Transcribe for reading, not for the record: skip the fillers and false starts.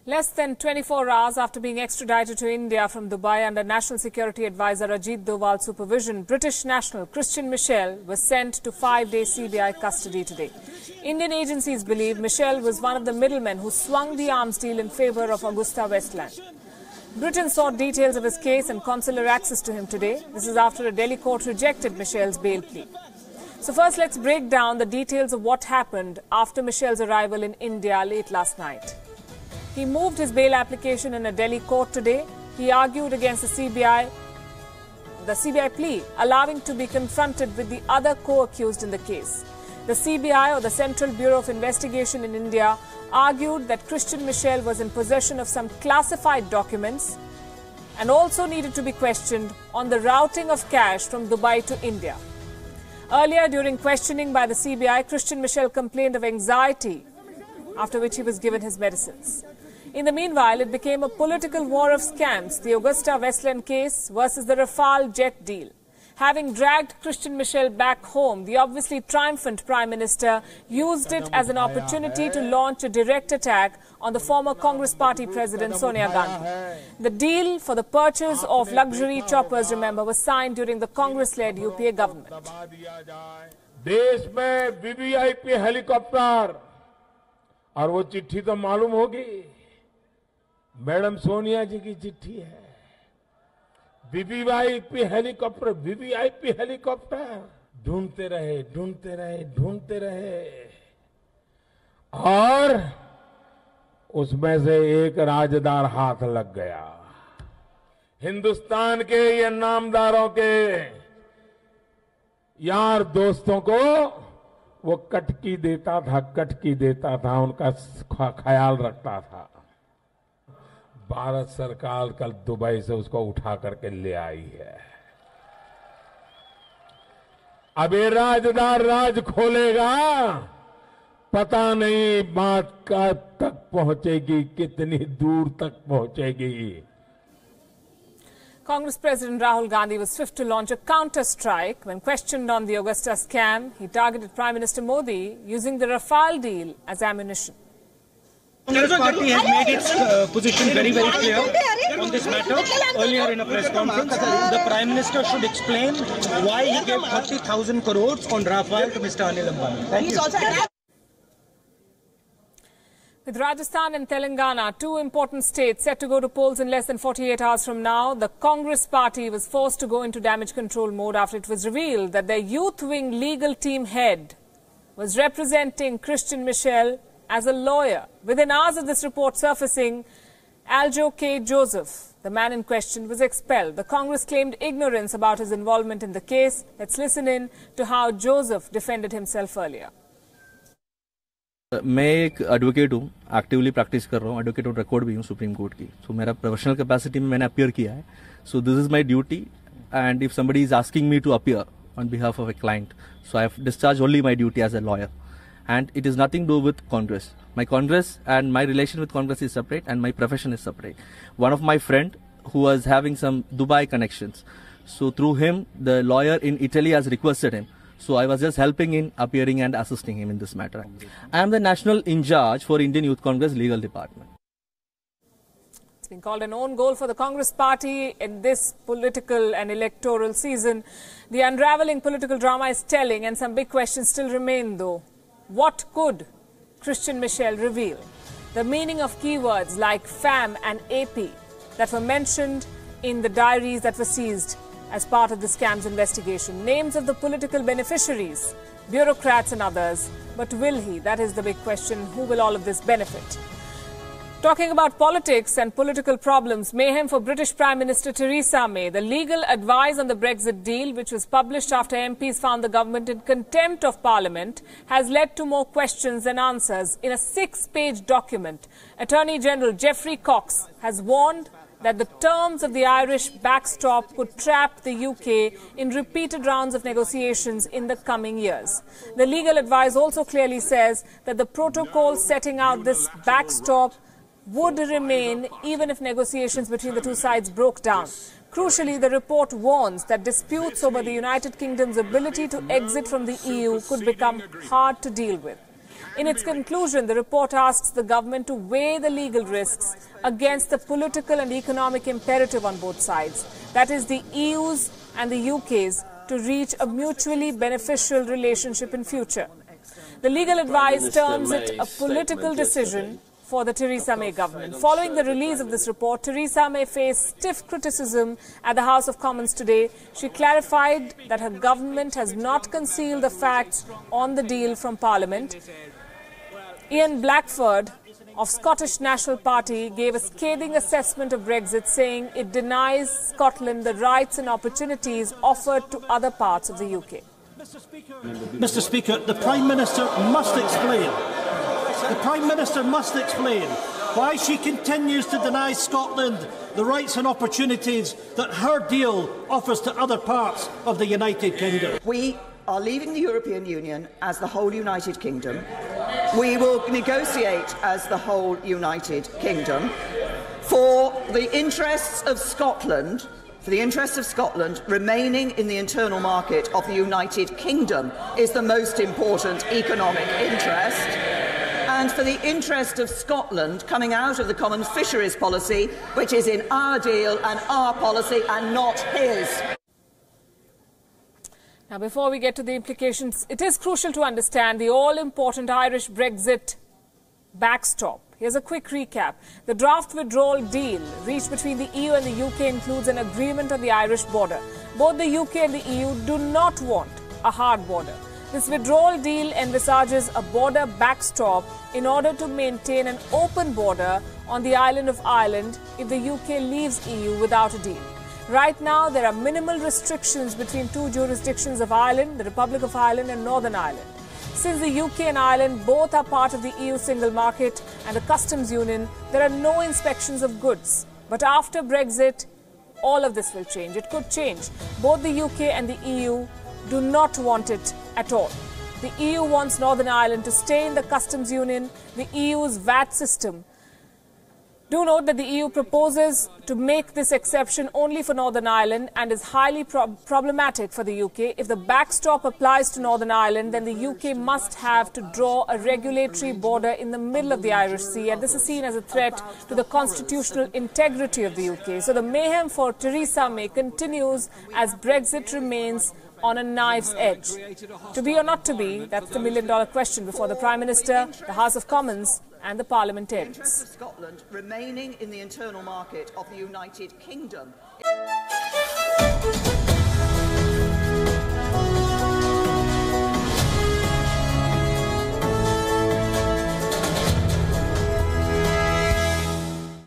Less than 24 hours after being extradited to India from Dubai under National Security Advisor Ajit Doval's supervision, British national Christian Michel was sent to 5-day CBI custody today. Indian agencies believe Michel was one of the middlemen who swung the arms deal in favour of Augusta Westland. Britain sought details of his case and consular access to him today. This is after a Delhi court rejected Michel's bail plea. So first, let's break down the details of what happened after Michel's arrival in India late last night. He moved his bail application in a Delhi court today. He argued against the CBI plea, allowing to be confronted with the other co-accused in the case. The CBI, or the Central Bureau of Investigation in India, argued that Christian Michel was in possession of some classified documents and also needed to be questioned on the routing of cash from Dubai to India. Earlier, during questioning by the CBI, Christian Michel complained of anxiety, after which he was given his medicines. In the meanwhile, it became a political war of scams, the Augusta Westland case versus the Rafale jet deal. Having dragged Christian Michel back home, the obviously triumphant Prime Minister used it as an opportunity to launch a direct attack on the former Congress Party President Sonia Gandhi. The deal for the purchase of luxury choppers, remember, was signed during the Congress-led UPA government. देश में VVIP helicopter और वो चिट्ठी तो मालूम होगी, madam Sonia जी की चिट्ठी है। वीवीआईपी हेलीकॉप्टर ढूंढते रहे और उसमें से एक राजदार हाथ लग गया। हिंदुस्तान के ये नामदारों के यार दोस्तों को वो कटकी देता था, उनका ख्याल रखता था। भारत सरकार कल दुबई से उसको उठा करके ले आई है। अब ये राजदार राज खोलेगा, पता नहीं बात कब तक पहुंचेगी, कितनी दूर तक पहुंचेगी। Congress President Rahul Gandhi was swift to launch a counter-strike. When questioned on the Augusta scam, he targeted Prime Minister Modi using the Rafale deal as ammunition. Congress party has made its position very, very clear on this matter. Earlier in a press conference, the Prime Minister should explain why he gave 30,000 crores on Rafale to Mr. Anil Ambani. Thank you. With Rajasthan and Telangana, two important states set to go to polls in less than 48 hours from now, the Congress party was forced to go into damage control mode after it was revealed that their youth wing legal team head was representing Christian Michel as a lawyer. Within hours of this report surfacing, Aljo K. Joseph, the man in question, was expelled. The Congress claimed ignorance about his involvement in the case. Let's listen in to how Joseph defended himself earlier. मैं एक advocate हूँ, actively practice कर रहा हूँ, advocate on record भी हूँ supreme court की। सो मेरा प्रोफेशनल कैपेसिटी में मैंने अपीयर किया है। So this is my duty, and if somebody is asking me to appear on behalf of a client, so I have discharge only my duty as a lawyer, and it is nothing to do with Congress. My Congress and my relation with Congress is separate, and my profession is separate. One of my friend who was having some Dubai connections, so through him the lawyer in Italy has requested him. So I was just helping in appearing and assisting him in this matter. I am the national in charge for Indian Youth Congress legal department. It's been called an own goal for the Congress party in this political and electoral season. The unraveling political drama is telling, and some big questions still remain though. What could Christian Michel reveal? The meaning of keywords like FAM and AP that were mentioned in the diaries that were seized as part of the scam's investigation. Names of the political beneficiaries, bureaucrats and others. But will he? That is the big question. Who will all of this benefit? Talking about politics and political problems, mayhem for British Prime Minister Theresa May. The legal advice on the Brexit deal, which was published after MPs found the government in contempt of Parliament, has led to more questions than answers. In a 6-page document, Attorney General Geoffrey Cox has warned that the terms of the Irish backstop could trap the UK in repeated rounds of negotiations in the coming years. The legal advice also clearly says that the protocol setting out this backstop would remain even if negotiations between the two sides broke down. Crucially, the report warns that disputes over the United Kingdom's ability to exit from the EU could become hard to deal with. In its conclusion, the report asks the government to weigh the legal risks against the political and economic imperative on both sides, that is the EU's and the UK's, to reach a mutually beneficial relationship in future. The legal advice terms it a political decision for the Theresa May government. Following the release of this report, Theresa May faced stiff criticism at the House of Commons today. She clarified that her government has not concealed the facts on the deal from Parliament. Ian Blackford of Scottish National Party gave a scathing assessment of Brexit, saying it denies Scotland the rights and opportunities offered to other parts of the UK. Mr. Speaker, the Prime Minister must explain. The Prime Minister must explain why she continues to deny Scotland the rights and opportunities that her deal offers to other parts of the United Kingdom. We are leaving the European Union as the whole United Kingdom. We will negotiate as the whole United Kingdom. For the interests of Scotland, remaining in the internal market of the United Kingdom is the most important economic interest. And for the interest of Scotland coming out of the common fisheries policy, which is in our deal and our policy and not his. Now, before we get to the implications, it is crucial to understand the all-important Irish Brexit backstop. Here's a quick recap. The draft withdrawal deal reached between the EU and the UK includes an agreement on the Irish border. Both the UK and the EU do not want a hard border. This withdrawal deal envisages a border backstop in order to maintain an open border on the island of Ireland if the UK leaves EU without a deal. Right now, there are minimal restrictions between two jurisdictions of Ireland, the Republic of Ireland and Northern Ireland. Since the UK and Ireland both are part of the EU single market and the customs union, there are no inspections of goods. But after Brexit, all of this will change. It could change. Both the UK and the EU do not want it at all. The EU wants Northern Ireland to stay in the customs union, the EU's VAT system. Do note that the EU proposes to make this exception only for Northern Ireland and is highly problematic for the UK. If the backstop applies to Northern Ireland, then the UK must have to draw a regulatory border in the middle of the Irish Sea, and this is seen as a threat to the constitutional integrity of the UK. So the mayhem for Theresa May continues as Brexit remains on a knife's edge. To be or not to be, that's the million-dollar question before the Prime Minister, the House of Commons and the parliamentarians. The interest of Scotland remaining in the internal market of the United Kingdom.